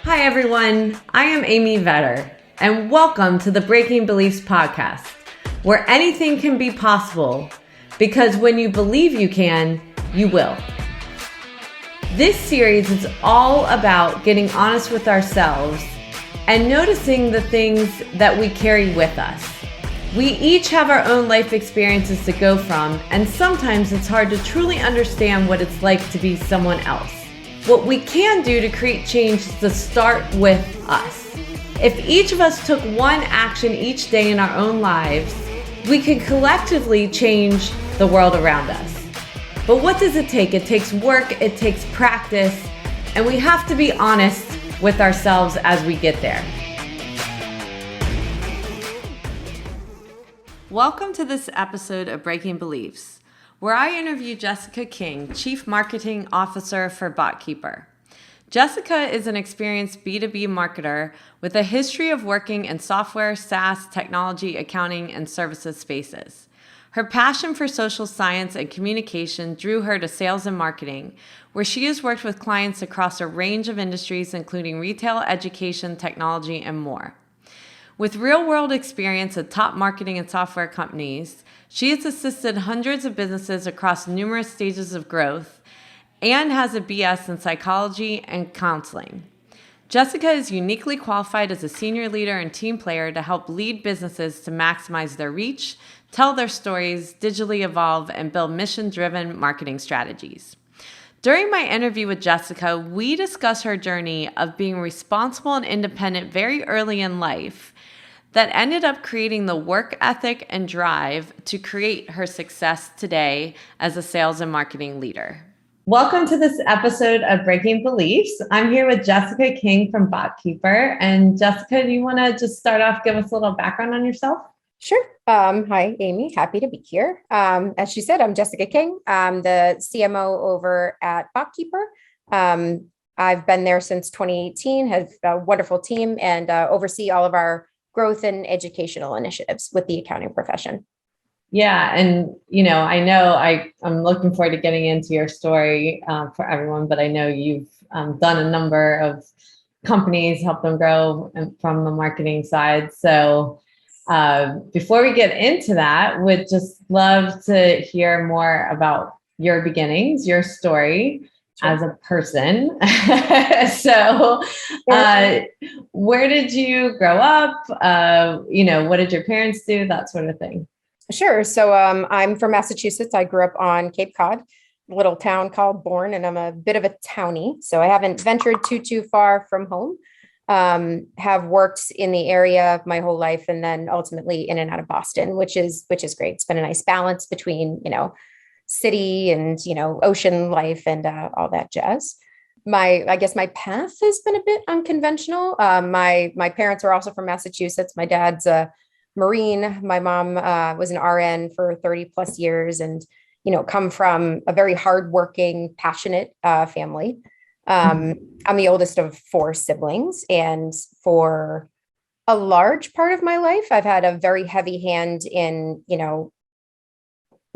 Hi, everyone. I am Amy Vetter, and welcome to the Breaking Beliefs podcast, where anything can be possible, because when you believe you can, you will. This series is all about getting honest with ourselves and noticing the things that we carry with us. We each have our own life experiences to go from, and sometimes it's hard to truly understand what it's like to be someone else. What we can do to create change is to start with us. If each of us took one action each day in our own lives, we could collectively change the world around us. But what does it take? It takes work, it takes practice, and we have to be honest with ourselves as we get there. Welcome to this episode of Breaking Beliefs, where I interview Jessica King, Chief Marketing Officer for BotKeeper. Jessica is an experienced B2B marketer with a history of working in software, SaaS, technology, accounting, and services spaces. Her passion for social science and communication drew her to sales and marketing, where she has worked with clients across a range of industries, including retail, education, technology, and more. With real-world experience at top marketing and software companies, she has assisted hundreds of businesses across numerous stages of growth and has a BS in psychology and counseling. Jessica is uniquely qualified as a senior leader and team player to help lead businesses to maximize their reach, tell their stories, digitally evolve, and build mission-driven marketing strategies. During my interview with Jessica, we discuss her journey of being responsible and independent very early in life that ended up creating the work ethic and drive to create her success today as a sales and marketing leader. Welcome to this episode of Breaking Beliefs. I'm here with Jessica King from BotKeeper. And Jessica, do you want to just start off, give us a little background on yourself? Sure. Hi, Amy. Happy to be here. As she said, I'm Jessica King. I'm the CMO over at BotKeeper. I've been there since 2018, have a wonderful team, and oversee all of our growth and educational initiatives with the accounting profession. Yeah. And, I'm looking forward to getting into your story for everyone, but I know you've done a number of companies, helped them grow from the marketing side. So before we get into that, would just love to hear more about your beginnings, your story. Sure. As a person. So where did you grow up? What did your parents do? That sort of thing. Sure. So I'm from Massachusetts. I grew up on Cape Cod, a little town called Bourne, and I'm a bit of a townie. So I haven't ventured too far from home. Have worked in the area my whole life, and then ultimately in and out of Boston, which is great. It's been a nice balance between, city and, ocean life and all that jazz. I guess my path has been a bit unconventional. My parents are also from Massachusetts. My dad's a Marine. My mom was an RN for 30 plus years and, come from a very hardworking, passionate family. I'm the oldest of four siblings, and for a large part of my life, I've had a very heavy hand in,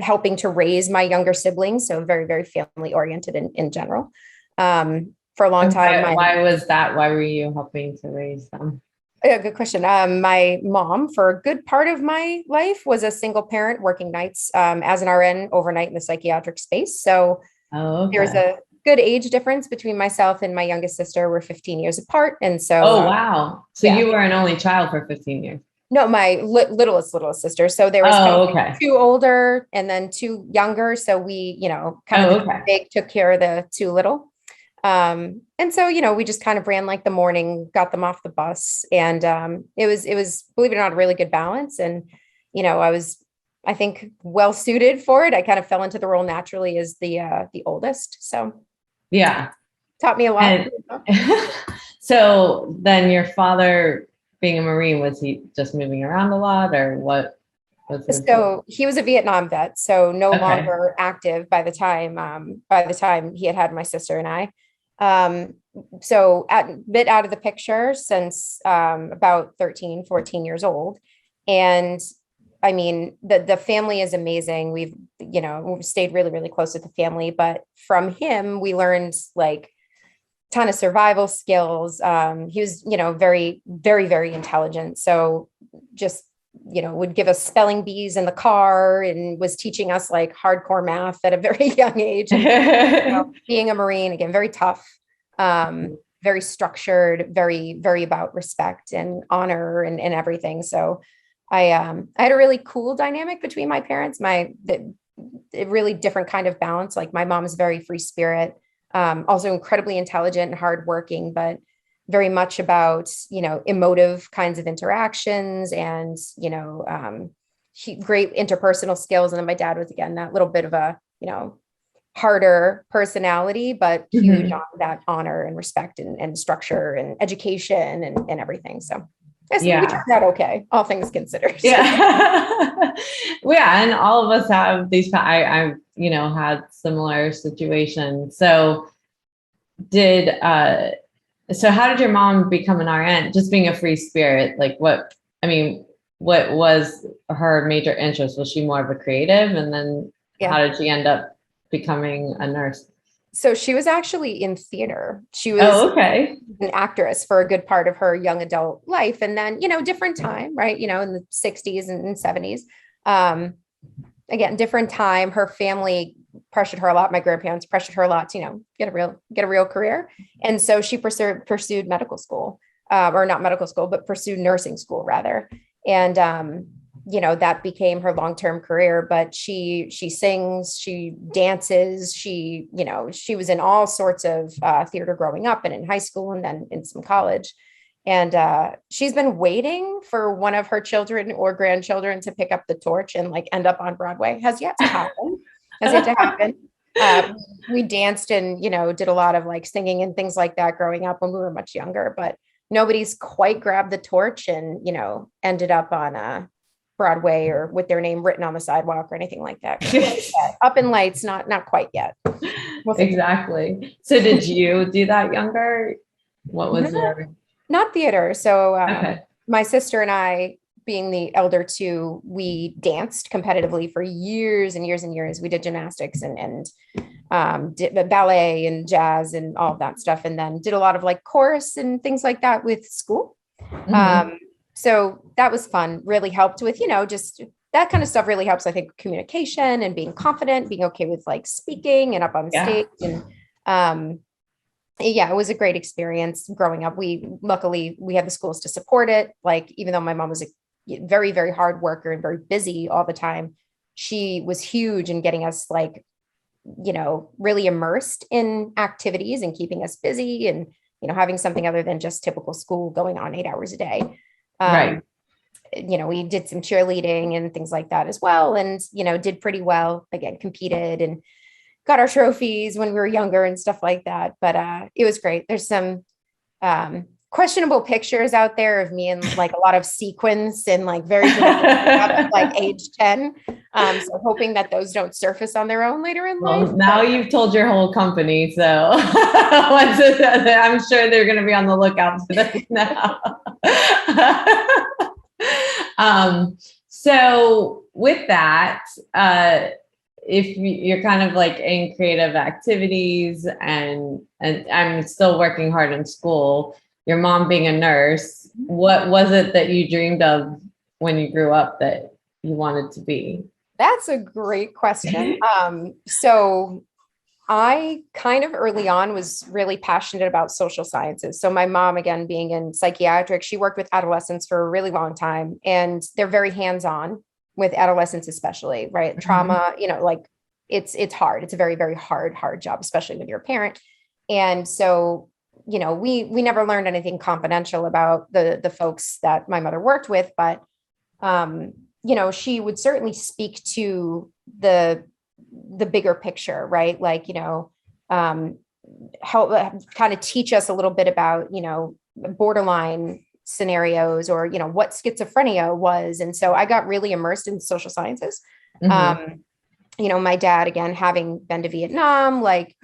helping to raise my younger siblings. So very, very family oriented in general. For a long time. Why was that? Why were you helping to raise them? Yeah, good question. My mom, for a good part of my life, was a single parent working nights as an RN overnight in the psychiatric space. So there's a good age difference between myself and my youngest sister. We're 15 years apart. And so, wow. So you were an only child for 15 years. No, my littlest sister. So there was two older and then two younger. So we, big took care of the two little. And so, we just kind of ran like the morning, got them off the bus. And it was, believe it or not, a really good balance. And, I was, I think, well suited for it. I kind of fell into the role naturally as the oldest. So yeah, taught me a lot. So then your father, being a Marine, was he just moving around a lot, or what? So he was a Vietnam vet, so no longer active by the time he had my sister and I. So a bit out of the picture since about 13, 14 years old. And I mean, the family is amazing. We've stayed really, really close with the family, but from him, we learned like ton of survival skills. He was, very, very, very intelligent. So just, would give us spelling bees in the car and was teaching us like hardcore math at a very young age. And, being a Marine, again, very tough, very structured, very, very about respect and honor and everything. So I had a really cool dynamic between my parents, a really different kind of balance. Like my mom's very free spirit, also incredibly intelligent and hardworking, but very much about, emotive kinds of interactions and, great interpersonal skills. And then my dad was, again, that little bit of a, harder personality, but huge on that honor and respect and structure and education and everything. So we turned out okay, all things considered. Yeah. Yeah. And all of us have these, I've, had similar situations. So how did your mom become an RN? Just being a free spirit, like what was her major interest? Was she more of a creative? And then how did she end up becoming a nurse? So she was actually in theater. She was an actress for a good part of her young adult life. And then, different time, right? In the 60s and 70s. Again, different time. Her family pressured her a lot. My grandparents pressured her a lot to, get a real career. And so she pursued medical school, or not medical school, but pursued nursing school rather. And, that became her long-term career, but she sings, she dances, she was in all sorts of theater growing up and in high school and then in some college. And she's been waiting for one of her children or grandchildren to pick up the torch and like end up on Broadway. Has yet to happen. We danced and, did a lot of like singing and things like that growing up when we were much younger, but nobody's quite grabbed the torch and, ended up on Broadway or with their name written on the sidewalk or anything like that. Up in lights, not quite yet. Exactly. So did you do that younger? What was not theater. So my sister and I, being the elder two, we danced competitively for years and years and years. We did gymnastics and did ballet and jazz and all of that stuff. And then did a lot of like chorus and things like that with school. So that was fun, really helped with, just that kind of stuff really helps, I think, communication and being confident, being okay with like speaking and up on stage. And it was a great experience growing up. Luckily we had the schools to support it. Like, even though my mom was a very, very hard worker and very busy all the time, she was huge in getting us like, really immersed in activities and keeping us busy and, having something other than just typical school going on 8 hours a day. We did some cheerleading and things like that as well. And, did pretty well, again, competed and got our trophies when we were younger and stuff like that. But it was great. There's some questionable pictures out there of me in like a lot of sequins and like very like age 10. So hoping that those don't surface on their own later in life. Now you've told your whole company, so I'm sure they're going to be on the lookout for this now. So with that, if you're kind of like in creative activities and I'm still working hard in school, your mom being a nurse, what was it that you dreamed of when you grew up that you wanted to be? That's a great question. So I kind of early on was really passionate about social sciences. So my mom, again, being in psychiatric, she worked with adolescents for a really long time, and they're very hands-on with adolescents, especially, right? Trauma, like it's hard. It's a very, very hard job, especially when you're a parent. And so, we never learned anything confidential about the folks that my mother worked with, but, she would certainly speak to the bigger picture, right? Like, help kind of teach us a little bit about, borderline scenarios or, what schizophrenia was. And so I got really immersed in social sciences. My dad, again, having been to Vietnam, like,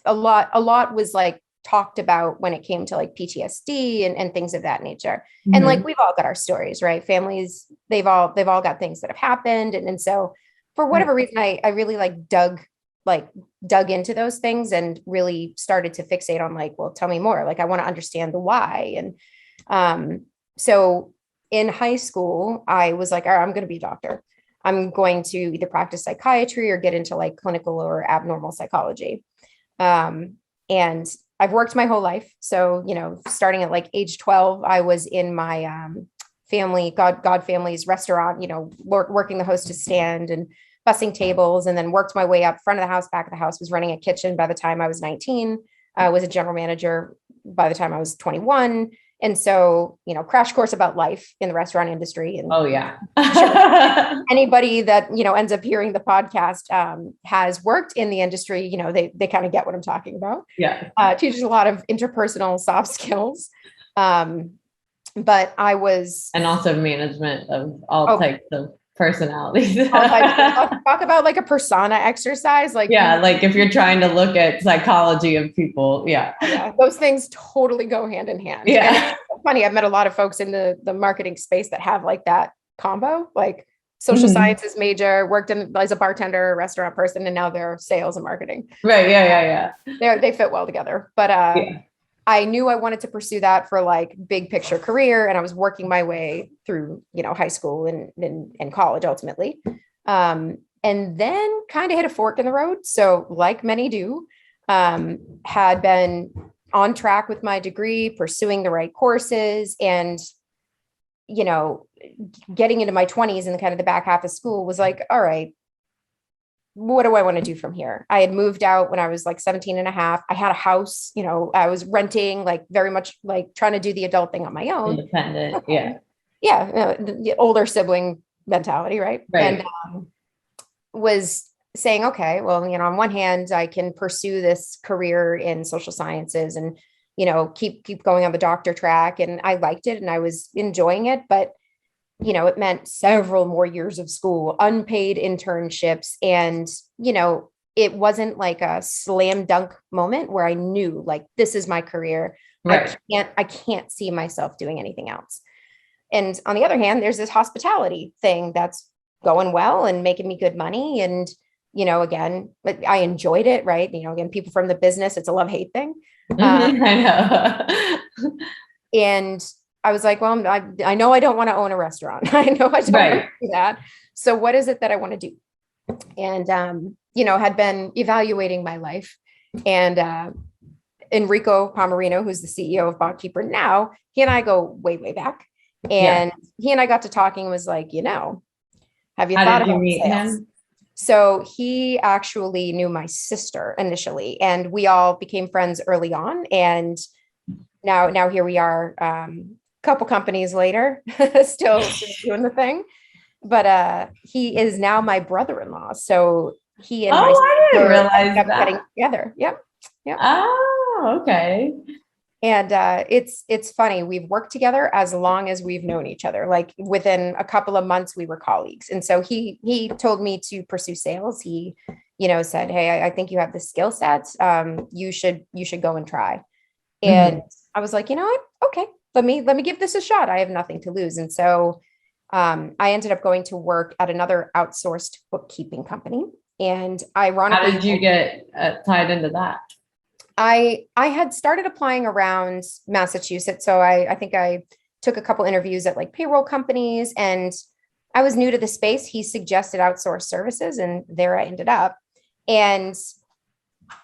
a lot was like talked about when it came to like PTSD and things of that nature. And like, we've all got our stories, right? Families, they've all got things that have happened. And so for whatever reason, I really like dug like dug into those things and really started to fixate on like, well, tell me more. Like, I want to understand the why. And so in high school, I was like, all right, I'm going to be a doctor. I'm going to either practice psychiatry or get into like clinical or abnormal psychology. And I've worked my whole life. So, starting at like age 12, I was in my God family's restaurant, working the hostess stand and bussing tables, and then worked my way up front of the house, back of the house, was running a kitchen by the time I was 19. I was a general manager by the time I was 21. And so, crash course about life in the restaurant industry. And oh yeah. Sure, anybody that, ends up hearing the podcast has worked in the industry, they kind of get what I'm talking about. Yeah. Teaches a lot of interpersonal soft skills. But I was. And also management of all types of personalities. Talk about like a persona exercise. Like, yeah, like if you're trying to look at psychology of people. Yeah. Those things totally go hand in hand. Yeah. It's funny. I've met a lot of folks in the marketing space that have like that combo, like social sciences major, worked as a bartender, restaurant person, and now they're sales and marketing. Right. Yeah. They fit well together. But I knew I wanted to pursue that for like big picture career. And I was working my way through, high school and college ultimately. And then kind of hit a fork in the road. So like many do, had been on track with my degree, pursuing the right courses, and, getting into my 20s and kind of the back half of school was like, all right, what do I want to do from here? I had moved out when I was like 17 and a half. I had a house, I was renting, like very much like trying to do the adult thing on my own. Independent. Yeah. Yeah. The older sibling mentality. Right. And was saying, okay, well, on one hand, I can pursue this career in social sciences and, keep going on the doctor track. And I liked it and I was enjoying it, but it meant several more years of school, unpaid internships. And, it wasn't like a slam dunk moment where I knew like, this is my career. Right. I can't see myself doing anything else. And on the other hand, there's this hospitality thing that's going well and making me good money. And, again, I enjoyed it. Right. Again, people from the business, it's a love-hate thing. I know. And I was like, well, I know I don't want to own a restaurant. I know I don't want to do that. So what is it that I want to do? And, had been evaluating my life. And Enrico Pomerino, who's the CEO of BotKeeper now, he and I go way, way back. And he and I got to talking, was like, have you thought about sales? Him? So he actually knew my sister initially, and we all became friends early on. And now here we are, couple companies later, still doing the thing. But he is now my brother-in-law. So he and my I didn't realize that. Getting together. Yep. Oh, okay. And it's funny. We've worked together as long as we've known each other. Like within a couple of months, we were colleagues. And so he told me to pursue sales. He, said, hey, I think you have the skill sets. You should go and try. And I was like, you know what? Okay, let me give this a shot. I have nothing to lose. And so I ended up going to work at another outsourced bookkeeping company. And ironically, how did you get tied into that? I had started applying around Massachusetts. So I think I took a couple interviews at like payroll companies, and I was new to the space. He suggested outsourced services, and there I ended up, and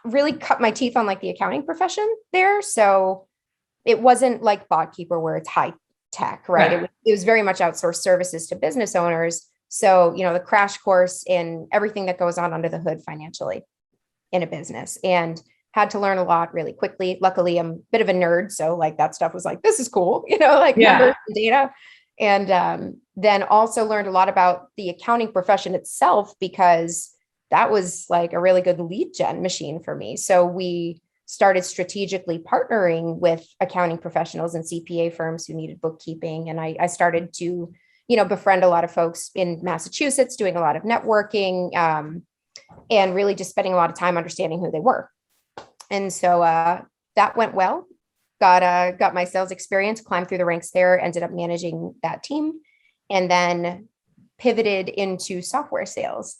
really cut my teeth on like the accounting profession there. So it wasn't like BotKeeper where it's high tech, right? It was very much outsourced services to business owners. So, the crash course in everything that goes on under the hood financially in a business, and had to learn a lot really quickly. Luckily, I'm a bit of a nerd. So like that stuff was like, this is cool, numbers and data. And then also learned a lot about the accounting profession itself, because that was like a really good lead gen machine for me. So we started strategically partnering with accounting professionals and CPA firms who needed bookkeeping. And I started to, befriend a lot of folks in Massachusetts, doing a lot of networking, and really just spending a lot of time understanding who they were. And so that went well, got my sales experience, climbed through the ranks there, ended up managing that team, and then pivoted into software sales.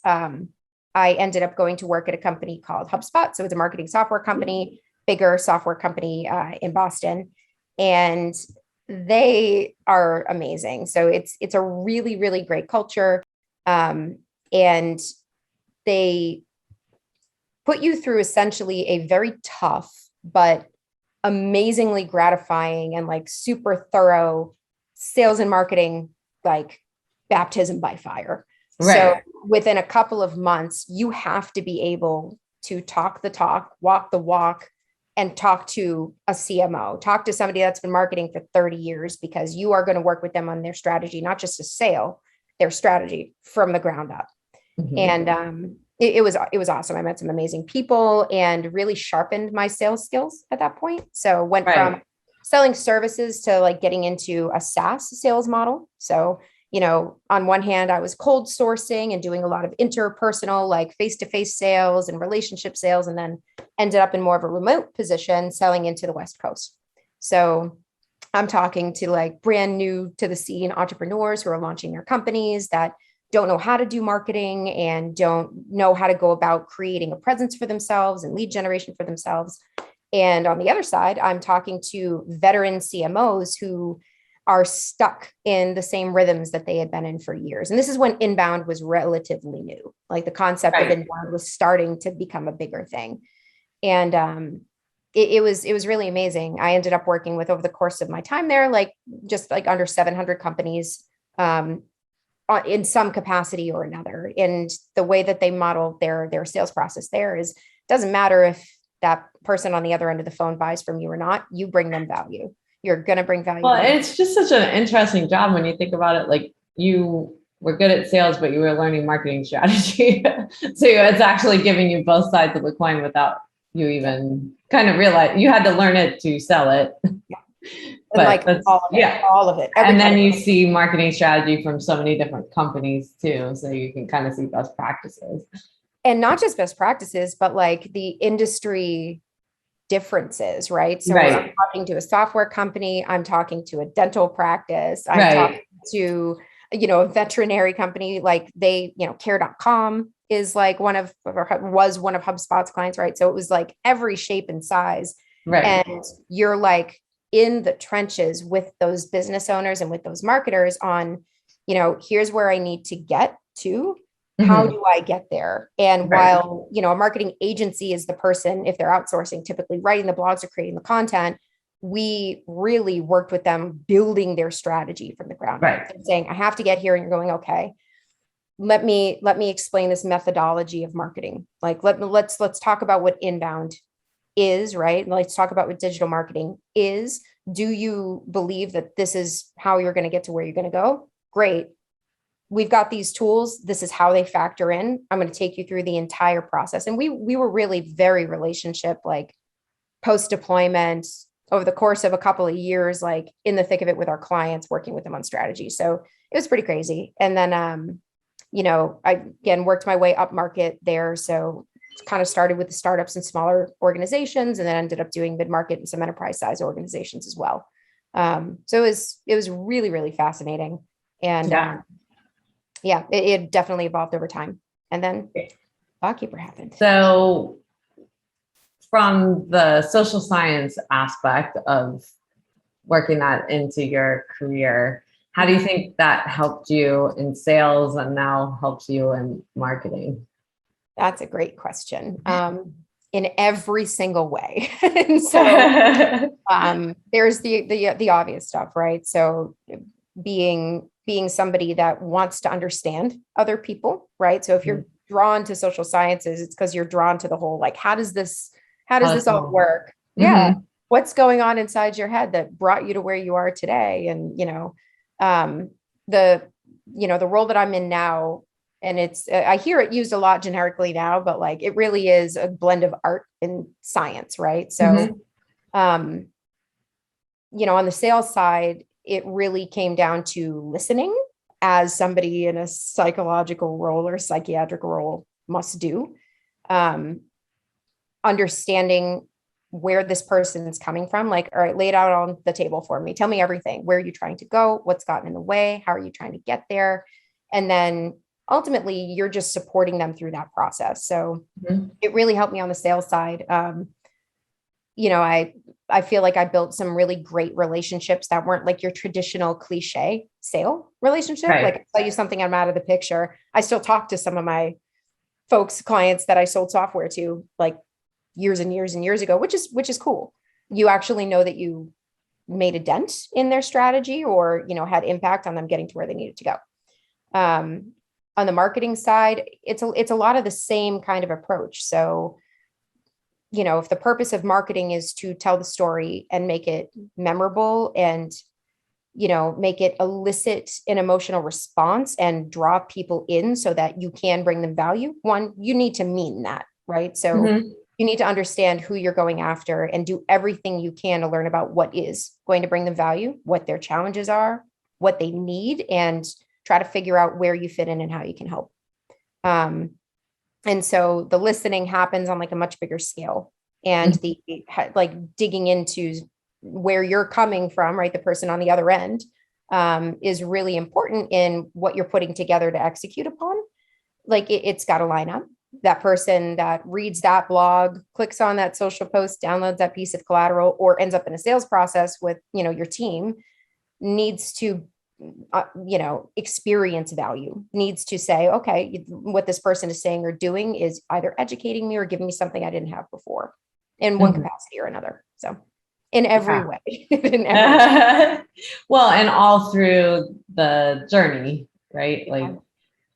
I ended up going to work at a company called Hubspot. So it's a marketing software company, bigger software company in Boston. And they are amazing. So it's a really, really great culture. And they put you through essentially a very tough, but amazingly gratifying and like super thorough sales and marketing, like baptism by fire. Right. So within a couple of months, you have to be able to talk the talk, walk the walk, and talk to a CMO, talk to somebody that's been marketing for 30 years, because you are going to work with them on their strategy, not just a sale, their strategy from the ground up. Mm-hmm. And it was awesome. I met some amazing people and really sharpened my sales skills at that point. So went from selling services to like getting into a SaaS sales model. So, you know, on one hand, I was cold sourcing and doing a lot of interpersonal, like face-to-face sales and relationship sales, and then ended up in more of a remote position selling into the West Coast. So I'm talking to like brand new to the scene entrepreneurs who are launching their companies that don't know how to do marketing and don't know how to go about creating a presence for themselves and lead generation for themselves. And on the other side, I'm talking to veteran CMOs who are stuck in the same rhythms that they had been in for years. And this is when inbound was relatively new. Like the concept of inbound was starting to become a bigger thing. And it was really amazing. I ended up working with, over the course of my time there, like just like under 700 companies in some capacity or another. And the way that they model their sales process there is, doesn't matter if that person on the other end of the phone buys from you or not, you bring them value. You're going to bring value. Well, it's just such an interesting job when you think about it. Like, you were good at sales, but you were learning marketing strategy. So it's actually giving you both sides of the coin without you even kind of realize you had to learn it to sell it. Yeah. But like all of it. And then you see marketing strategy from so many different companies too. So you can kind of see best practices. And not just best practices, but like the industry differences, right? So I'm talking to a software company, I'm talking to a dental practice, I'm talking to, you know, a veterinary company, like they, you know, care.com is like was one of HubSpot's clients, right? So it was like every shape and size. And you're like in the trenches with those business owners and with those marketers on, you know, here's where I need to get to. How do I get there? And while, you know, a marketing agency is the person, if they're outsourcing, typically writing the blogs or creating the content, we really worked with them building their strategy from the ground up and saying, I have to get here. And you're going, okay, let me explain this methodology of marketing. Like, let's talk about what inbound is, right? Let's talk about what digital marketing is. Do you believe that this is how you're going to get to where you're going to go? Great. We've got these tools. This is how they factor in. I'm going to take you through the entire process. And we were really very relationship, like post deployment over the course of a couple of years, like in the thick of it with our clients, working with them on strategy. So it was pretty crazy. And then, you know, I again worked my way up market there. So kind of started with the startups and smaller organizations, and then ended up doing mid-market and some enterprise size organizations as well. So it was really, really fascinating. And it definitely evolved over time. And then BotKeeper happened. So from the social science aspect of working that into your career, how do you think that helped you in sales and now helps you in marketing? That's a great question. In every single way. And so there's the obvious stuff, right? So being somebody that wants to understand other people, right? So if you're drawn to social sciences, it's because you're drawn to the whole, like, how does this all work? Yeah. What's going on inside your head that brought you to where you are today? And, you know, the role that I'm in now, and it's, I hear it used a lot generically now, but like, it really is a blend of art and science, right? So, you know, on the sales side, it really came down to listening, as somebody in a psychological role or psychiatric role must do. Understanding where this person's coming from, like, all right, lay it out on the table for me. Tell me everything. Where are you trying to go? What's gotten in the way? How are you trying to get there? And then ultimately you're just supporting them through that process. So Mhm. it really helped me on the sales side. You know, I feel like I built some really great relationships that weren't like your traditional cliche sale relationship. Right. Like I tell you something, I'm out of the picture. I still talk to some of my folks, clients that I sold software to like years and years and years ago, which is cool. You actually know that you made a dent in their strategy or, you know, had impact on them getting to where they needed to go. On the marketing side, it's a lot of the same kind of approach. So, you know, if the purpose of marketing is to tell the story and make it memorable and, you know, make it elicit an emotional response and draw people in so that you can bring them value, one, you need to mean that, right? So Mhm. you need to understand who you're going after and do everything you can to learn about what is going to bring them value, what their challenges are, what they need, and try to figure out where you fit in and how you can help. And so the listening happens on like a much bigger scale, and the like digging into where you're coming from, right? The person on the other end is really important in what you're putting together to execute upon. Like it's got to line up. That person that reads that blog, clicks on that social post, downloads that piece of collateral, or ends up in a sales process with, you know, your team needs to you know, experience value, needs to say, okay, what this person is saying or doing is either educating me or giving me something I didn't have before in one Mhm. capacity or another. So in every Yeah. way, in every way. Well, and all through the journey, right? Like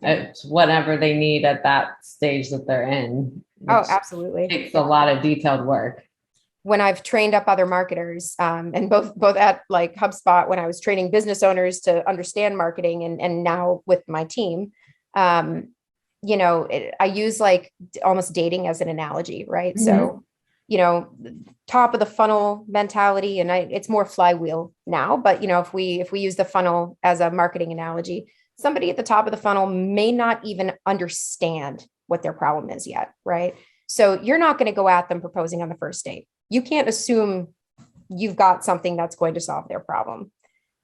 Yeah. it's whatever they need at that stage that they're in, Oh, which absolutely. takes a lot of detailed work. When I've trained up other marketers, and both at like HubSpot, when I was training business owners to understand marketing, and now with my team, um, you know, I use like almost dating as an analogy, right? Mhm. So, you know, top of the funnel mentality, and it's more flywheel now, but you know, if we use the funnel as a marketing analogy, somebody at the top of the funnel may not even understand what their problem is yet, right? So you're not going to go at them proposing on the first date. You can't assume you've got something that's going to solve their problem.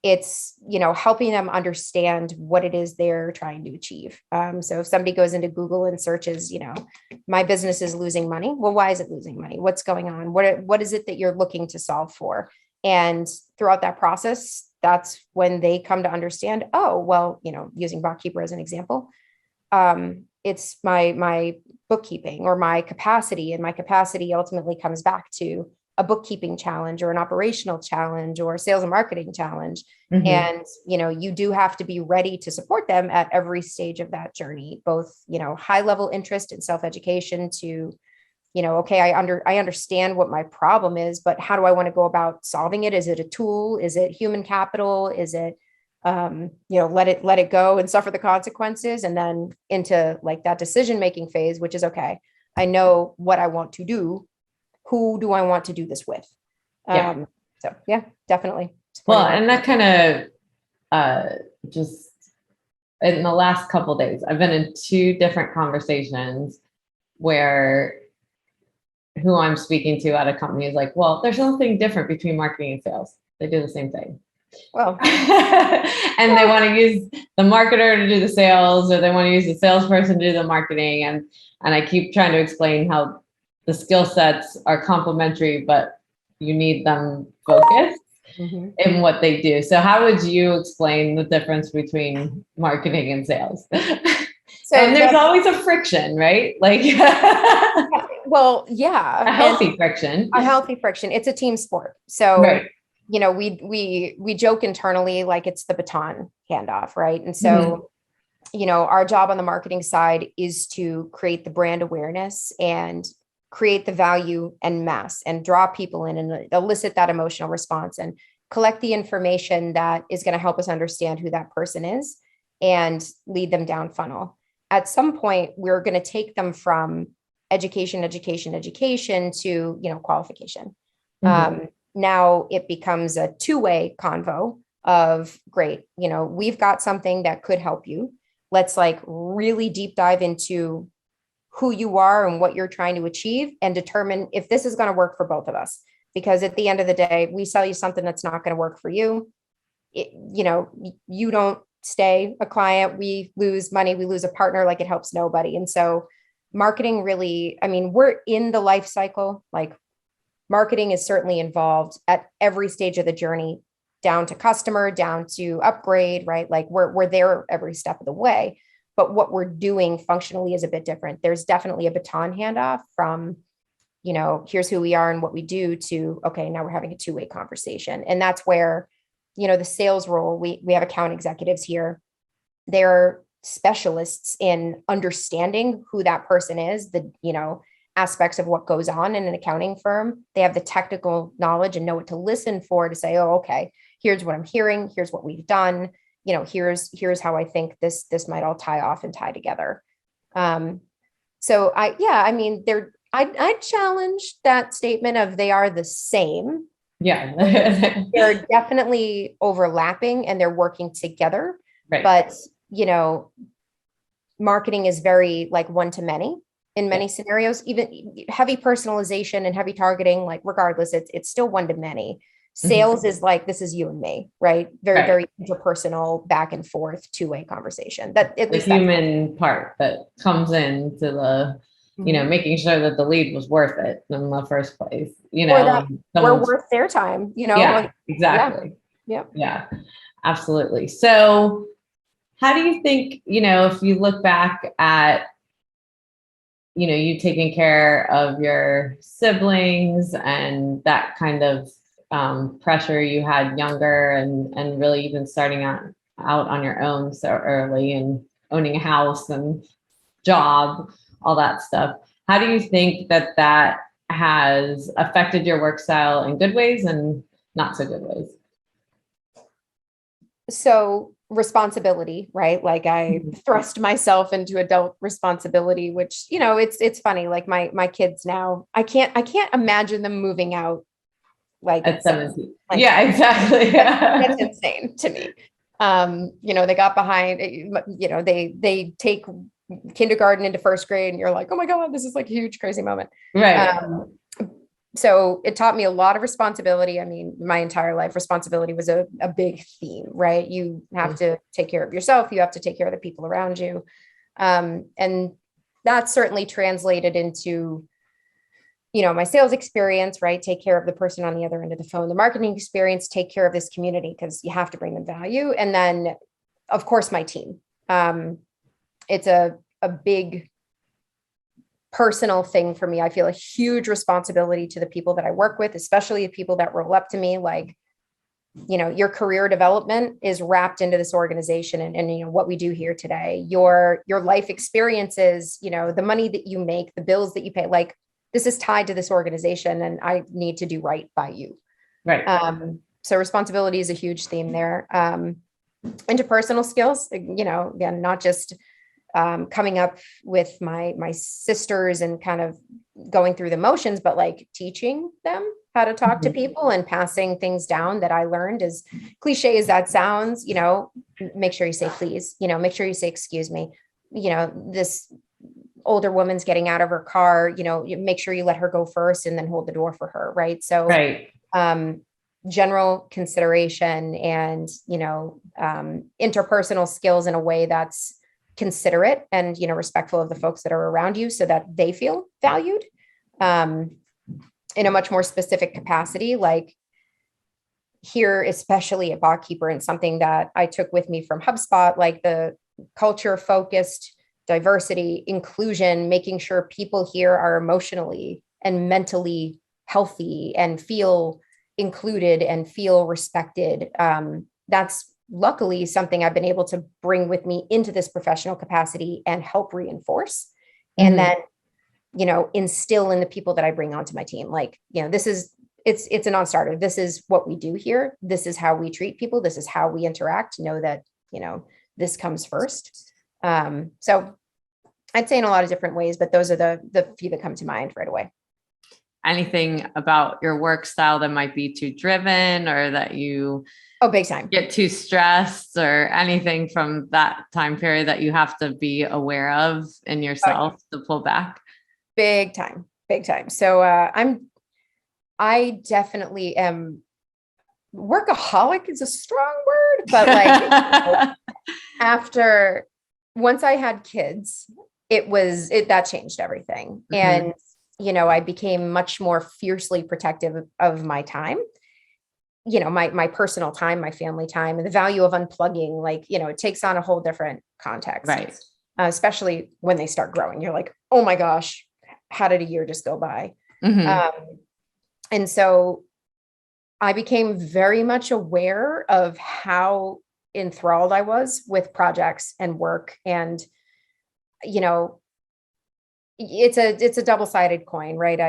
It's, you know, helping them understand what it is they're trying to achieve. So if somebody goes into Google and searches, you know, my business is losing money. Well, why is it losing money? What's going on? What is it that you're looking to solve for? And throughout that process, that's when they come to understand, oh, well, you know, using BotKeeper as an example, it's my bookkeeping or my capacity, and my capacity ultimately comes back to a bookkeeping challenge or an operational challenge or a sales and marketing challenge. Mhm. And you know, you do have to be ready to support them at every stage of that journey, both, you know, high level interest and self-education to, you know, okay, I understand what my problem is, but how do I want to go about solving it? Is it a tool? Is it human capital? Is it, you know, let it go and suffer the consequences, and then into like that decision making phase, which is okay, I know what I want to do. Who do I want to do this with? Yeah. So yeah, definitely Well, supporting them. and that kind of just in the last couple of days, I've been in two different conversations where who I'm speaking to at a company is like, well, there's nothing different between marketing and sales. They do the same thing. Well, And they want to use the marketer to do the sales, or they want to use the salesperson to do the marketing. And I keep trying to explain how the skill sets are complementary, but you need them focused mhm. in what they do. So how would you explain the difference between marketing and sales? So And there's that, always a friction, right? Like well, yeah, a and healthy friction. a healthy friction. It's a team sport. So, Right. you know, we joke internally like it's the baton handoff, right? And Mhm. so, you know, our job on the marketing side is to create the brand awareness and create the value and mass and draw people in and elicit that emotional response and collect the information that is going to help us understand who that person is and lead them down funnel. At some point, we're going to take them from education to, you know, qualification. Mhm. Now it becomes a two-way convo of great, you know, we've got something that could help you. Let's like really deep dive into who you are and what you're trying to achieve and determine if this is going to work for both of us. Because at the end of the day, we sell you something that's not going to work for you. You know, you don't stay a client, we lose money, we lose a partner, like it helps nobody. And so marketing really, I mean, we're in the life cycle, like marketing is certainly involved at every stage of the journey, down to customer, down to upgrade, right? Like we're there every step of the way. But what we're doing functionally is a bit different. There's definitely a baton handoff from, here's who we are and what we do to, okay, now we're having a two-way conversation. And that's where, the sales role, we have account executives here. They're specialists in understanding who that person is, the, aspects of what goes on in an accounting firm. They have the technical knowledge and know what to listen for to say, oh, okay, here's what I'm hearing. Here's what we've done. Here's how I think this might all tie off and tie together. So I challenge that statement of they are the same. Yeah. They're definitely overlapping and they're working together. Right. But, marketing is very like one to many in many scenarios, even heavy personalization and heavy targeting, like regardless, it's still one to many. Sales is like, this is you and me, right? Very, very interpersonal, back and forth, two-way conversation. That at least the human part that comes into the, making sure that the lead was worth it in the first place, or that we're worth their time, Yeah, exactly. Yeah, absolutely. So how do you think, if you look back at, you taking care of your siblings and that kind of pressure you had younger and really even starting out on your own so early and owning a house and job, all that stuff. How do you think that has affected your work style in good ways and not so good ways? So responsibility, right? Like I thrust myself into adult responsibility, which, it's funny. Like my kids now, I can't imagine them moving out like at 17. Like, yeah, exactly. That's insane to me. They got behind, they take kindergarten into first grade and you're like, oh my God, this is like a huge, crazy moment. Right. So it taught me a lot of responsibility. I mean, my entire life, responsibility was a big theme, right? You have to take care of yourself. You have to take care of the people around you. And that certainly translated into, my sales experience, right? Take care of the person on the other end of the phone, the marketing experience, take care of this community because you have to bring them value. And then of course, my team. It's a big personal thing for me. I feel a huge responsibility to the people that I work with, especially the people that roll up to me. Like, your career development is wrapped into this organization and what we do here today, your life experiences, the money that you make, the bills that you pay, like this is tied to this organization and I need to do right by you. Right. So responsibility is a huge theme there. Interpersonal skills, again, not just coming up with my sisters and kind of going through the motions, but like teaching them how to talk to people and passing things down that I learned, as cliche as that sounds, make sure you say please, make sure you say excuse me, this older woman's getting out of her car, make sure you let her go first and then hold the door for her. Right. So, general consideration and, interpersonal skills in a way that's considerate and, respectful of the folks that are around you so that they feel valued, in a much more specific capacity. Like here, especially at BotKeeper, and something that I took with me from HubSpot, like the culture focused diversity, inclusion, making sure people here are emotionally and mentally healthy and feel included and feel respected. That's luckily something I've been able to bring with me into this professional capacity and help reinforce. And then, instill in the people that I bring onto my team. Like, it's a non-starter. This is what we do here. This is how we treat people. This is how we interact. Know that, this comes first. So I'd say in a lot of different ways, but those are the few that come to mind right away. Anything about your work style that might be too driven or that you big time get too stressed or anything from that time period that you have to be aware of in yourself to pull back? Big time. So I definitely am workaholic is a strong word, but like, after once I had kids, that changed everything. Mhm. And, I became much more fiercely protective of my time, my personal time, my family time, and the value of unplugging. Like, it takes on a whole different context, Right. especially when they start growing. You're like, oh my gosh, how did a year just go by? Mhm. Um, and so I became very much aware of how enthralled I was with projects and work. And, you know, it's a double-sided coin, right?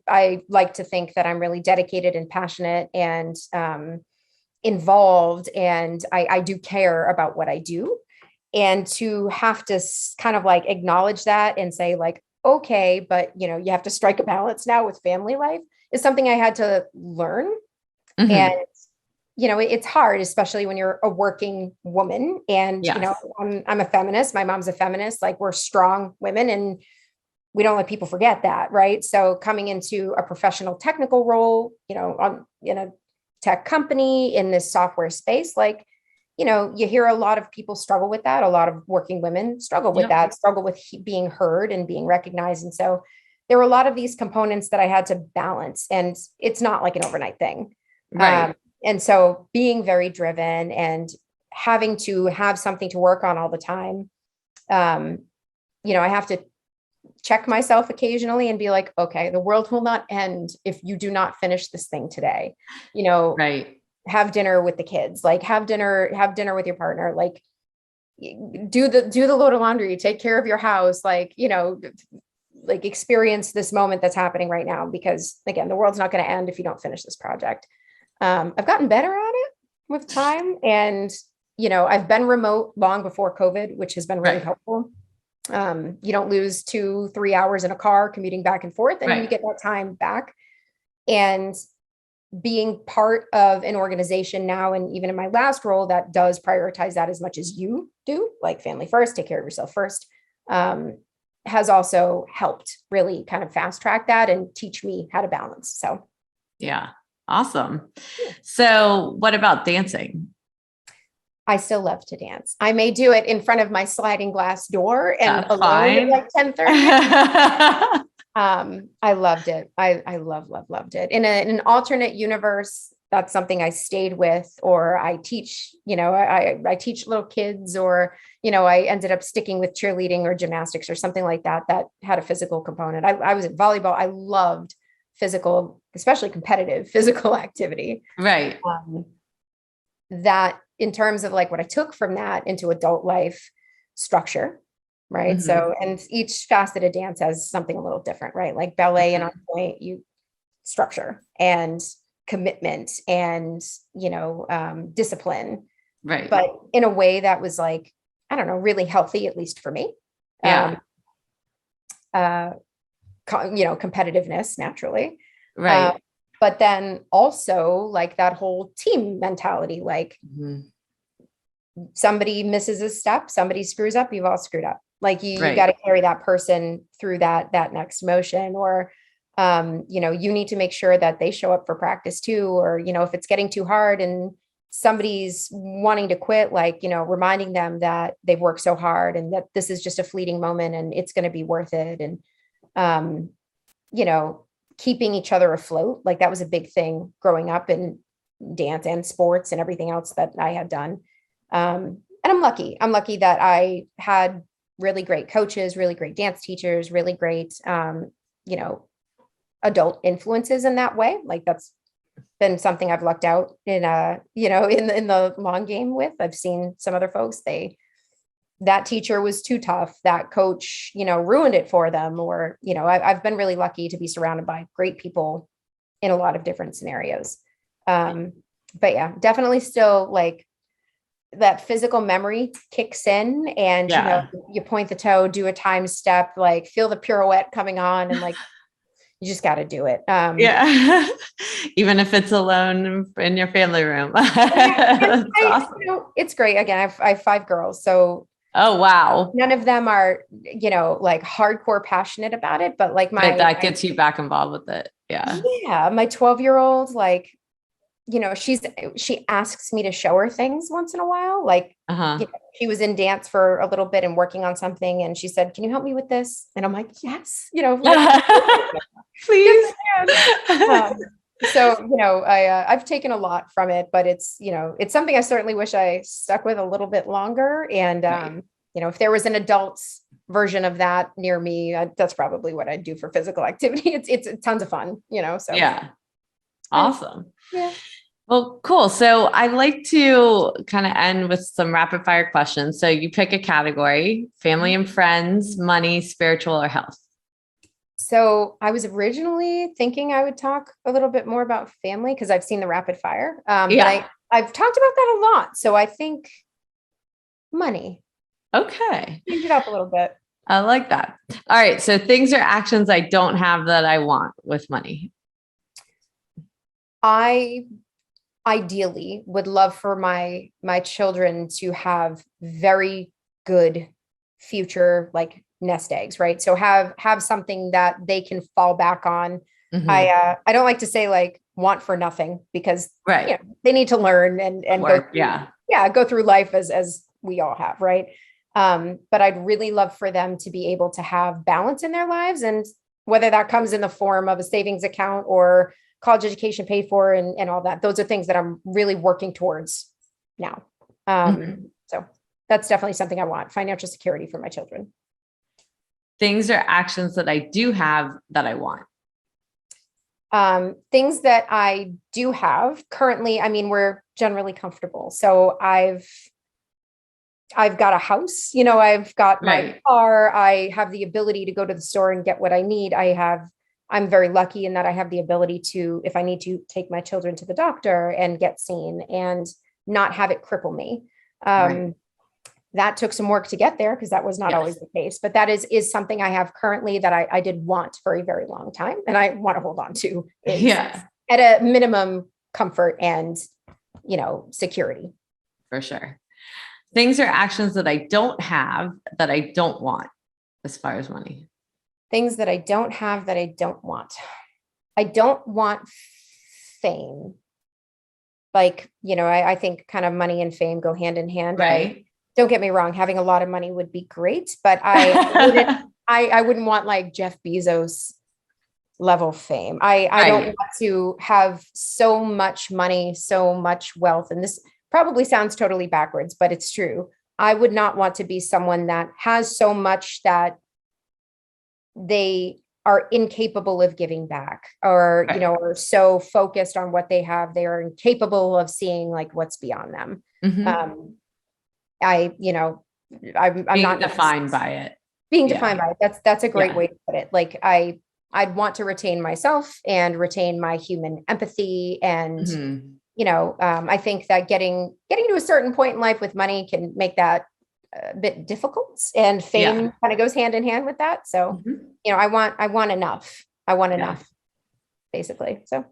I like to think that I'm really dedicated and passionate and involved, and I do care about what I do. And to have to kind of like acknowledge that and say like, okay, but you have to strike a balance now with family life is something I had to learn. And Mhm. it's hard, especially when you're a working woman. And Yes. I'm a feminist. My mom's a feminist. Like, we're strong women, and we don't let people forget that, right? So coming into a professional technical role, in a tech company in this software space, like, you hear a lot of people struggle with that. A lot of working women struggle with Yep. that, struggle with being heard and being recognized. And so there were a lot of these components that I had to balance, and it's not like an overnight thing. Um, Right. and so being very driven and having to have something to work on all the time, um, I have to check myself occasionally and be like, okay, the world will not end if you do not finish this thing today. You know, Right. have dinner with the kids, like have dinner with your partner, like do the load of laundry, take care of your house, like, like experience this moment that's happening right now, because again, the world's not going to end if you don't finish this project. I've gotten better at it with time, and I've been remote long before COVID, which has been really Right. helpful. You don't lose 2-3 hours in a car commuting back and forth, and you Right. get that time back. And being part of an organization now, and even in my last role, that does prioritize that as much as you do, like family first, take care of yourself first, um, has also helped really kind of fast track that and teach me how to balance. So Yeah. Awesome. yeah. So what about dancing? I still love to dance. I may do it in front of my sliding glass door and That's alone at fine. like 10:30. I loved it. I loved it. In an alternate universe, that's something I stayed with, or I teach, I teach little kids, or, I ended up sticking with cheerleading or gymnastics or something like that, that had a physical component. I was at volleyball. I loved physical, especially competitive physical activity. Right. Um, that in terms of like what I took from that into adult life, structure, right? Mhm. So, and each facet of dance has something a little different, right? Like ballet and on Mhm. point, you structure and commitment and, discipline, Right. but in a way that was like, I don't know, really healthy, at least for me. Um, Yeah. uh, competitiveness naturally. Uh, Right. but then also like that whole team mentality, like Mhm. somebody misses a step, somebody screws up, you've all screwed up. Like you've got Right. to carry that person through that next motion, or you need to make sure that they show up for practice too, or if it's getting too hard and somebody's wanting to quit, like reminding them that they've worked so hard and that this is just a fleeting moment and it's going to be worth it. And um, you know, keeping each other afloat. Like that was a big thing growing up in dance and sports and everything else that I had done. And I'm lucky. I'm lucky that I had really great coaches, really great dance teachers, really great, you know, adult influences in that way. Like that's been something I've lucked out in, in the long game with. I've seen some other folks, that teacher was too tough, that coach ruined it for them, or I've been really lucky to be surrounded by great people in a lot of different scenarios. But yeah, definitely still like that physical memory kicks in, and Yeah. you point the toe, do a time step, like feel the pirouette coming on, and like you just got to do it. Yeah. Even if it's alone in your family room. Yeah, and That's awesome. it's great. Again, I have 5 girls, so Oh, wow. none of them are, like hardcore passionate about it, but like But my, that gets you back involved with it. Yeah. yeah, my 12-year-old, like, she asks me to show her things once in a while. Like, Uh-huh. she was in dance for a little bit and working on something. And she said, "Can you help me with this?" And I'm like, "Yes, yes, Please. I can." So, I've taken a lot from it, but it's something I certainly wish I stuck with a little bit longer. And, Right. if there was an adult version of that near me, that's probably what I'd do for physical activity. It's tons of fun, so. Yeah. eh, Awesome. Yeah. Well, cool. So I like to kind of end with some rapid fire questions. So you pick a category: family and friends, money, spiritual, or health. So I was originally thinking I would talk a little bit more about family because I've seen the rapid fire. But Yeah. I've talked about that a lot. So I think money. Okay. Change it up a little bit. I like that. All right. So things or actions I don't have that I want with money. I ideally would love for my children to have very good future, like, nest eggs, right? So have something that they can fall back on. Mhm. I don't like to say like want for nothing, because Right. they need to learn and go Work. through, Yeah. go through life as we all have, right? But I'd really love for them to be able to have balance in their lives, and whether that comes in the form of a savings account or college education paid for and all that. Those are things that I'm really working towards now. Mhm. So that's definitely something I want: financial security for my children. Things or actions that I do have that I want. Things that I do have currently, I mean, we're generally comfortable. So I've got a house, I've got my Right. car, I have the ability to go to the store and get what I need. I'm very lucky in that I have the ability to, if I need to, take my children to the doctor and get seen and not have it cripple me. Right. That took some work to get there because that was not always Yes. the case, but that is something I have currently that I did want for a very long time. And I want to hold on to, is Yeah, at a minimum comfort and, security. for sure. Things or actions that I don't have that I don't want as far as money. Things that I don't have that I don't want. I don't want fame. Like, I think kind of money and fame go hand in hand. Right. Don't get me wrong, having a lot of money would be great, but I wouldn't want like Jeff Bezos level fame. I don't Right. want to have so much money, so much wealth. And this probably sounds totally backwards, but it's true. I would not want to be someone that has so much that they are incapable of giving back, or, Right. are so focused on what they have, they are incapable of seeing like what's beyond them. Mhm. Um, I'm Being not defined by it. being Yeah. defined by it. That's a great Yeah. way to put it. Like, I'd want to retain myself and retain my human empathy. And, Mhm. I think that getting to a certain point in life with money can make that a bit difficult, and Yeah. fame kind of goes hand in hand with that. So, Mhm. I want enough. I want Yeah. enough, basically. So All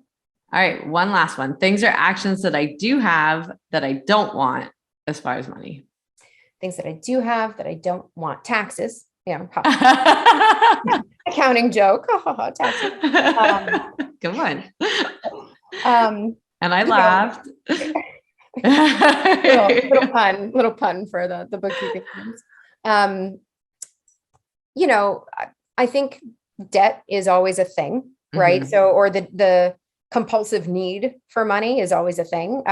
right. One last one. Things or actions that I do have that I don't want as far as money. things that I do have that I don't want: taxes, accounting joke, taxes. Um, Come on. um, And I you know, laughed. little pun for the bookkeeping terms. Um, I think debt is always a thing, right? Mhm. So, or the compulsive need for money is always a thing.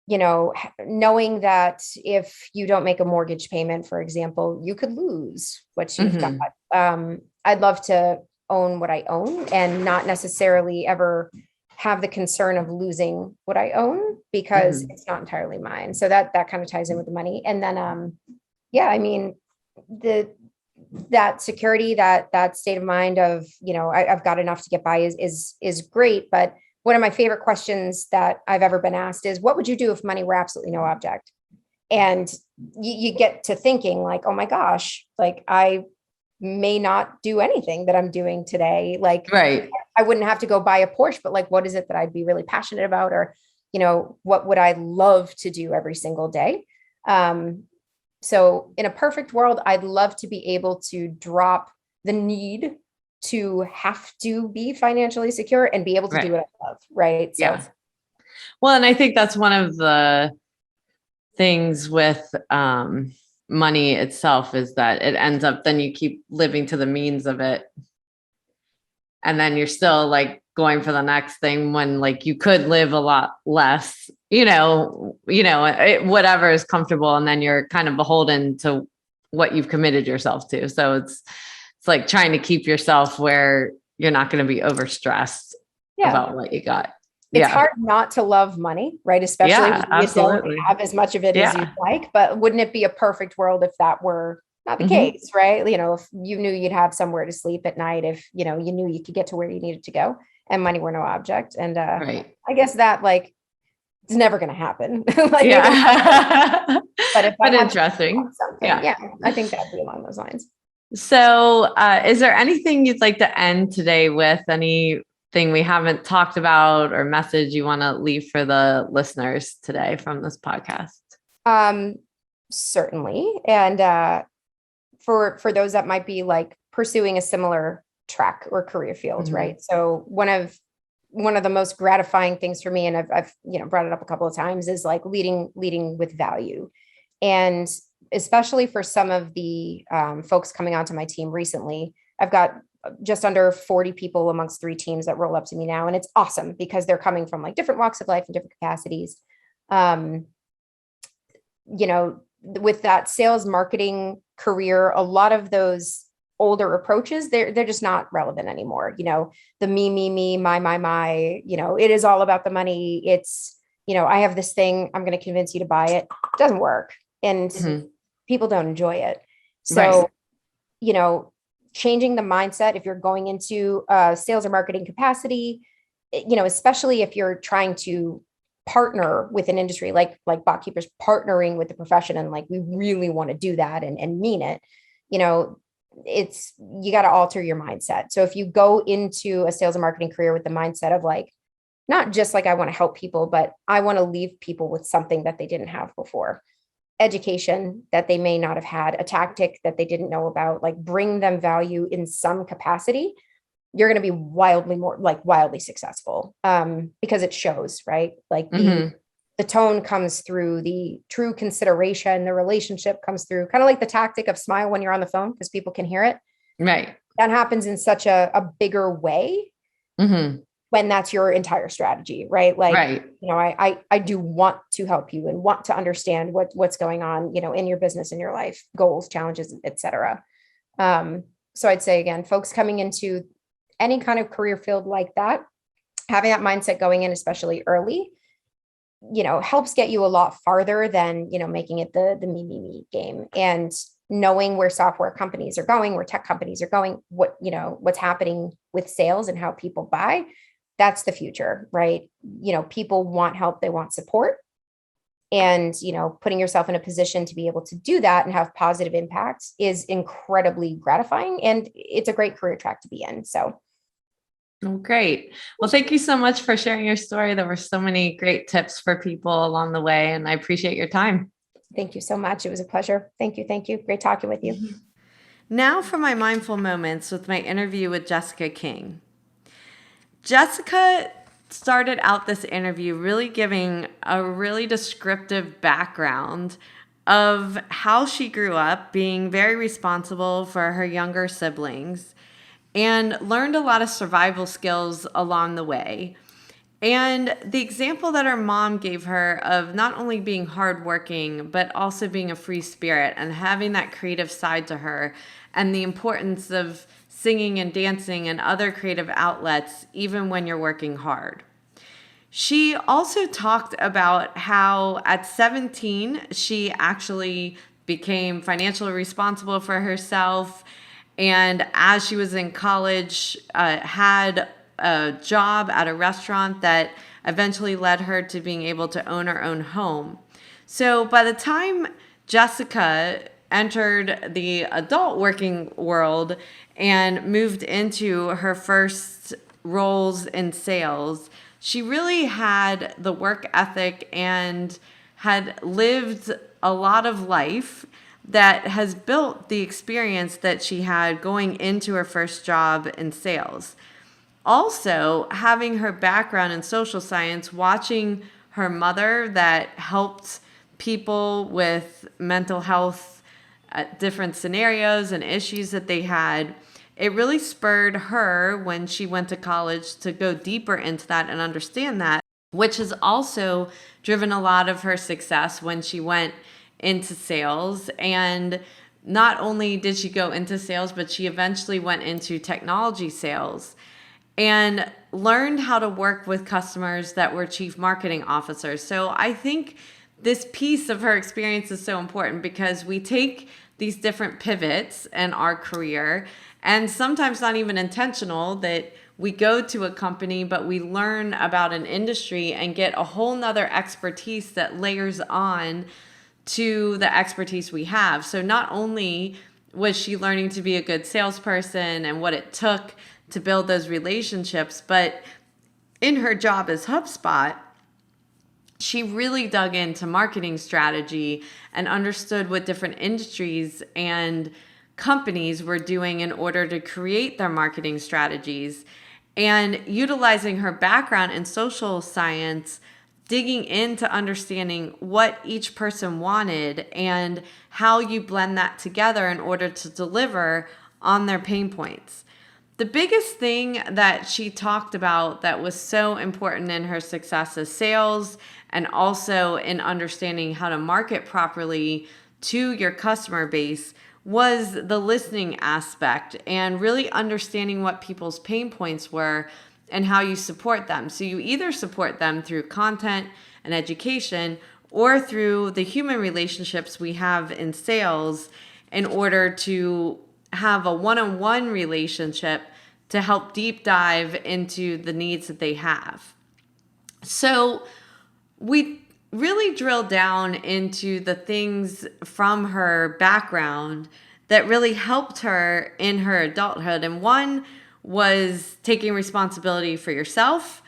Knowing that if you don't make a mortgage payment, for example, you could lose what you've got. Mhm. I'd love to own what I own and not necessarily ever have the concern of losing what I own, because Mhm. it's not entirely mine. So that kind of ties in with the money. And then, yeah, I mean, the that security, that state of mind of, I've got enough to get by is great. But one of my favorite questions that I've ever been asked is, what would you do if money were absolutely no object? And you get to thinking like, oh my gosh, like, I may not do anything that I'm doing today. Like, Right. I wouldn't have to go buy a Porsche, but like, what is it that I'd be really passionate about? Or, what would I love to do every single day? So in a perfect world, I'd love to be able to drop the need to have to be financially secure and be able to do what I love. Right. So, yeah. Well, and I think that's one of the things with money itself is that it ends up, then you keep living to the means of it. And then you're still like going for the next thing when like you could live a lot less, whatever is comfortable. And then you're kind of beholden to what you've committed yourself to. So it's like trying to keep yourself where you're not going to be overstressed about what you got. It's hard not to love money, right? Especially when you don't have as much of it as you'd like, but wouldn't it be a perfect world if that were not the case, right? If you knew you'd have somewhere to sleep at night, if, you knew you could get to where you needed to go and money were no object. And I guess that it's never going to happen. But if I interesting. I think that'd be along those lines. So is there anything you'd like to end today with? Anything we haven't talked about or message you want to leave for the listeners today from this podcast? Certainly. And for those that might be like pursuing a similar track or career field, right? So one of the most gratifying things for me, and I've brought it up a couple of times, is like leading with value. And especially for some of the folks coming onto my team recently, I've got just under 40 people amongst 3 teams that roll up to me now. And it's awesome because they're coming from like different walks of life and different capacities. With that sales marketing career, a lot of those older approaches, they're just not relevant anymore. The me, my, it is all about the money. It's, I have this thing, I'm going to convince you to buy it. It doesn't work. And people don't enjoy it. So, changing the mindset, if you're going into sales or marketing capacity, especially if you're trying to partner with an industry like BotKeeper's partnering with the profession, and like we really want to do that and mean it, you got to alter your mindset. So if you go into a sales and marketing career with the mindset of like, not just like I want to help people, but I want to leave people with something that they didn't have before, education that they may not have had, a tactic that they didn't know about, like bring them value in some capacity, you're going to be wildly successful because it shows, right? Like the tone comes through, the true consideration, the relationship comes through, kind of like the tactic of smile when you're on the phone because people can hear it. Right. That happens in such a bigger way when that's your entire strategy, right? Like, I do want to help you and want to understand what's going on, in your business, in your life, goals, challenges, et cetera. So I'd say again, folks coming into any kind of career field like that, having that mindset going in, especially early, helps get you a lot farther than, making it the me game. And knowing where software companies are going, where tech companies are going, what's happening with sales and how people buy, that's the future, right? People want help, they want support. And, putting yourself in a position to be able to do that and have positive impacts is incredibly gratifying. And it's a great career track to be in. So. Oh, great. Well, thank you so much for sharing your story. There were so many great tips for people along the way, and I appreciate your time. Thank you so much. It was a pleasure. Thank you. Thank you. Great talking with you. Now for my mindful moments with my interview with Jessica King. Jessica started out this interview really giving a really descriptive background of how she grew up, being very responsible for her younger siblings, and learned a lot of survival skills along the way. And the example that her mom gave her of not only being hardworking, but also being a free spirit and having that creative side to her, and the importance of singing and dancing and other creative outlets, even when you're working hard. She also talked about how at 17, she actually became financially responsible for herself. And as she was in college, had a job at a restaurant that eventually led her to being able to own her own home. So by the time Jessica entered the adult working world and moved into her first roles in sales, she really had the work ethic and had lived a lot of life, that has built the experience that she had going into her first job in sales. Also, having her background in social science, watching her mother that helped people with mental health, different scenarios and issues that they had, it really spurred her when she went to college to go deeper into that and understand that, which has also driven a lot of her success when she went into sales. And not only did she go into sales, but she eventually went into technology sales and learned how to work with customers that were chief marketing officers. So I think this piece of her experience is so important because we take these different pivots in our career, and sometimes not even intentional, that we go to a company, but we learn about an industry and get a whole nother expertise that layers on to the expertise we have. So not only was she learning to be a good salesperson and what it took to build those relationships, but in her job as Hubspot, she really dug into marketing strategy and understood what different industries and companies were doing in order to create their marketing strategies. And utilizing her background in social science, digging into understanding what each person wanted and how you blend that together in order to deliver on their pain points. The biggest thing that she talked about that was so important in her success as sales and also in understanding how to market properly to your customer base was the listening aspect and really understanding what people's pain points were and how you support them. So you either support them through content and education or through the human relationships we have in sales in order to have a one-on-one relationship to help deep dive into the needs that they have. So we really drilled down into the things from her background that really helped her in her adulthood. And one was taking responsibility for yourself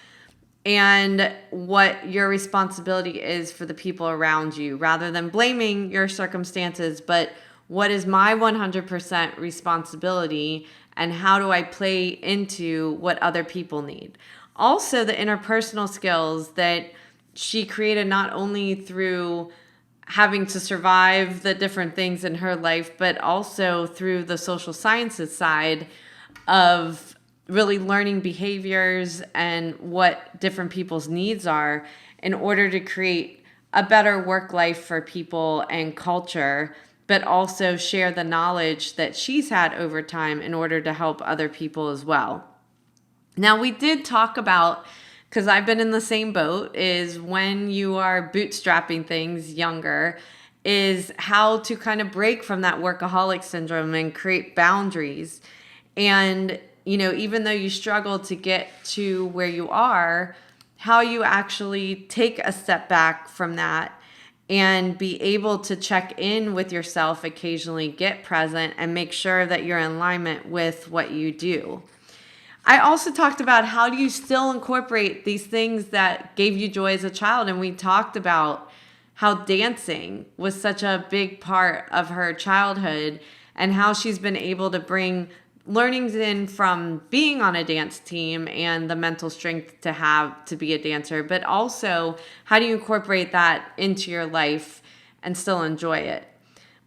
and what your responsibility is for the people around you, rather than blaming your circumstances, but what is my 100% responsibility and how do I play into what other people need? Also, the interpersonal skills that she created not only through having to survive the different things in her life, but also through the social sciences side of really learning behaviors and what different people's needs are in order to create a better work life for people and culture, but also share the knowledge that she's had over time in order to help other people as well. Now, we did talk about, because I've been in the same boat, is when you are bootstrapping things younger, is how to kind of break from that workaholic syndrome and create boundaries. And, you know, even though you struggle to get to where you are, how you actually take a step back from that and be able to check in with yourself occasionally, get present, and make sure that you're in alignment with what you do. I also talked about how do you still incorporate these things that gave you joy as a child. And we talked about how dancing was such a big part of her childhood and how she's been able to bring learnings in from being on a dance team and the mental strength to have to be a dancer, but also how do you incorporate that into your life and still enjoy it.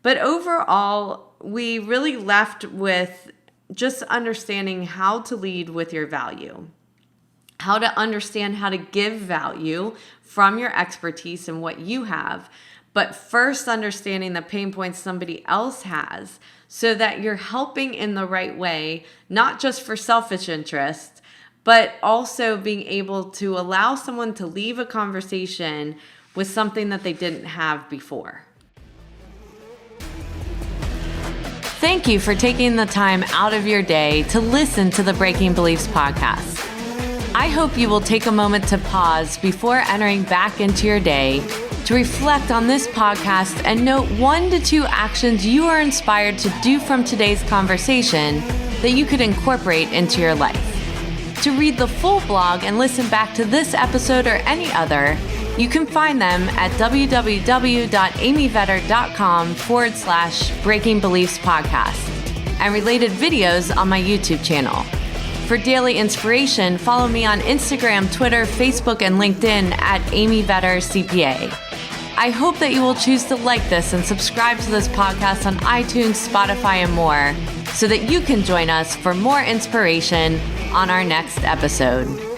But overall, we really left with just understanding how to lead with your value, how to understand how to give value from your expertise and what you have, but first understanding the pain points somebody else has so that you're helping in the right way, not just for selfish interest, but also being able to allow someone to leave a conversation with something that they didn't have before. Thank you for taking the time out of your day to listen to the Breaking Beliefs podcast. I hope you will take a moment to pause before entering back into your day to reflect on this podcast and note 1 to 2 actions you are inspired to do from today's conversation that you could incorporate into your life. To read the full blog and listen back to this episode or any other, You can find them at www.amyvetter.com/Breaking Beliefs podcast and related videos on my YouTube channel. For daily inspiration, follow me on Instagram, Twitter, Facebook, and LinkedIn at Amy Vetter CPA. I hope that you will choose to like this and subscribe to this podcast on iTunes, Spotify, and more so that you can join us for more inspiration on our next episode.